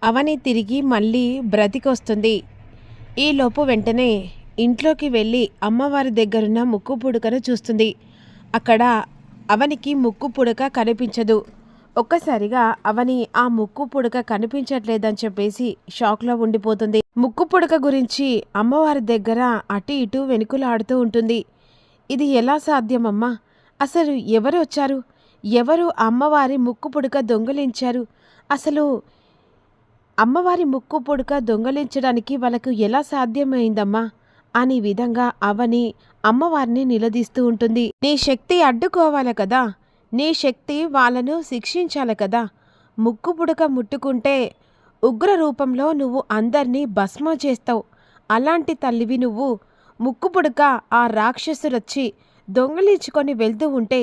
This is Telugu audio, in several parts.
అవని తిరిగి మళ్ళీ బ్రతికొస్తుంది. ఈలోపు వెంటనే ఇంట్లోకి వెళ్ళి అమ్మవారి దగ్గరున్న ముక్కు పుడకను చూస్తుంది. అక్కడ అవనికి ముక్కు పుడక కనిపించదు. ఒక్కసారిగా అవని ఆ ముక్కు పుడక కనిపించట్లేదని చెప్పేసి షాక్లో ఉండిపోతుంది. ముక్కు పుడక గురించి అమ్మవారి దగ్గర అటు ఇటు వెనుకులాడుతూ ఉంటుంది. ఇది ఎలా సాధ్యమమ్మా? అసలు ఎవరు వచ్చారు? ఎవరు అమ్మవారి ముక్కు పుడక దొంగిలించారు? అసలు అమ్మవారి ముక్కు పుడక దొంగలించడానికి వాళ్ళకు ఎలా సాధ్యమైందమ్మా అని విధంగా అవని అమ్మవారిని నిలదీస్తూ ఉంటుంది. నీ శక్తి అడ్డుకోవాలి కదా, నీ శక్తి వాళ్ళను శిక్షించాలి కదా. ముక్కు పుడక ముట్టుకుంటే ఉగ్ర రూపంలో నువ్వు అందరినీ భస్మం చేస్తావు. అలాంటి తల్లివి నువ్వు. ముక్కు పుడక ఆ రాక్షసురొచ్చి దొంగలించుకొని వెళ్తూ ఉంటే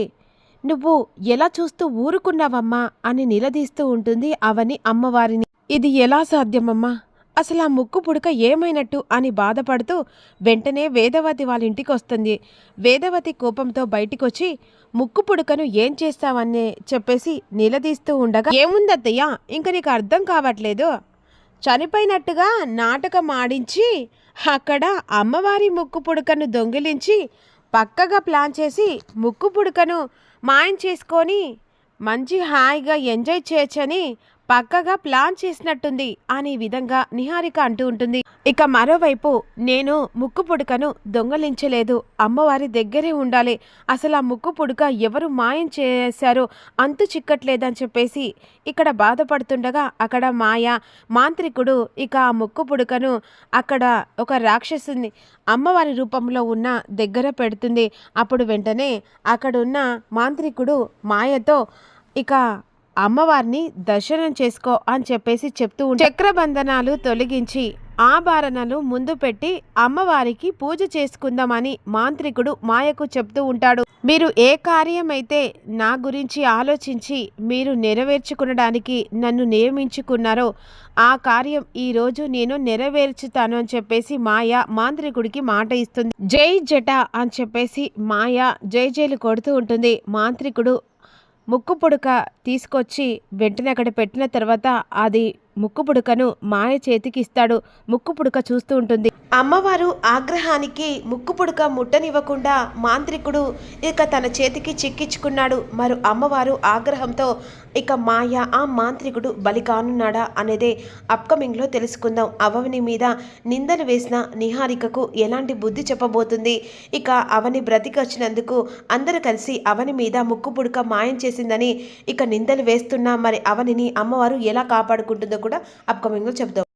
నువ్వు ఎలా చూస్తూ ఊరుకున్నావమ్మా అని నిలదీస్తూ ఉంటుంది అవని అమ్మవారిని. ఇది ఎలా సాధ్యమమ్మా? అసలు ఆ ముక్కు పుడక ఏమైనట్టు అని బాధపడుతూ వెంటనే వేదవతి వాళ్ళ ఇంటికి వస్తుంది. వేదవతి కోపంతో బయటికొచ్చి ముక్కు పుడకను ఏం చేస్తావని చెప్పేసి నిలదీస్తూ ఉండగా, ఏముందత్తయ్య, ఇంక నీకు అర్థం కావట్లేదు, చనిపోయినట్టుగా నాటకం ఆడించి అక్కడ అమ్మవారి ముక్కు పుడకను దొంగిలించి పక్కగా ప్లాన్ చేసి ముక్కు పుడకను మాయం చేసుకొని మంచి హాయిగా ఎంజాయ్ చేయొచ్చని పక్కగా ప్లాన్ చేసినట్టుంది అని విధంగా నిహారిక అంటూ ఉంటుంది. ఇక మరోవైపు నేను ముక్కు పుడకను దొంగలించలేదు, అమ్మవారి దగ్గరే ఉండాలి, అసలు ఆ ముక్కు పుడక ఎవరు మాయం చేశారో అంతు చిక్కట్లేదని చెప్పేసి ఇక్కడ బాధపడుతుండగా అక్కడ మాంత్రికుడు ఇక ఆ ముక్కు పుడకను అక్కడ ఒక రాక్షసుని అమ్మవారి రూపంలో ఉన్న దగ్గర పెడుతుంది. అప్పుడు వెంటనే అక్కడున్న మాంత్రికుడు మాయతో ఇక అమ్మవారిని దర్శనం చేసుకో అని చెప్పేసి చెప్తూ చక్రబంధనాలు తొలగించి ఆభరణాలు ముందు పెట్టి అమ్మవారికి పూజ చేసుకుందామని మాంత్రికుడు మాయకు చెప్తూ ఉంటాడు. మీరు ఏ కార్యమైతే నా గురించి ఆలోచించి మీరు నెరవేర్చుకునడానికి నన్ను నియమించుకున్నారో ఆ కార్యం ఈరోజు నేను నెరవేర్చుతాను అని చెప్పేసి మాయ మాంత్రికుడికి మాట ఇస్తుంది. జై జట అని చెప్పేసి మాయ జై జైలు కొడుతూ ఉంటుంది. మాంత్రికుడు ముక్కు పుడక తీసుకొచ్చి వెంటనే అక్కడ పెట్టిన తర్వాత అది ముక్కు పుడకను మాయ చేతికి ఇస్తాడు. ముక్కు పుడక చూస్తూ ఉంటుంది. అమ్మవారు ఆగ్రహానికి ముక్కు పుడక ముట్టనివ్వకుండా మాంత్రికుడు ఇక తన చేతికి చిక్కించుకున్నాడు. మరి అమ్మవారు ఆగ్రహంతో ఇక మాయ ఆ మాంత్రికుడు బలి కానున్నాడా అనేదే అప్కమింగ్లో తెలుసుకుందాం. అవని మీద నిందలు వేసిన నిహారికకు ఎలాంటి బుద్ధి చెప్పబోతుంది? ఇక అవని బ్రతికొచ్చినందుకు అందరూ కలిసి అవని మీద ముక్కు పుడక మాయం చేసిందని ఇక నిందలు వేస్తున్నా మరి అవనిని అమ్మవారు ఎలా కాపాడుకుంటుందో కూడా అప్కమింగ్లో చెప్దాం.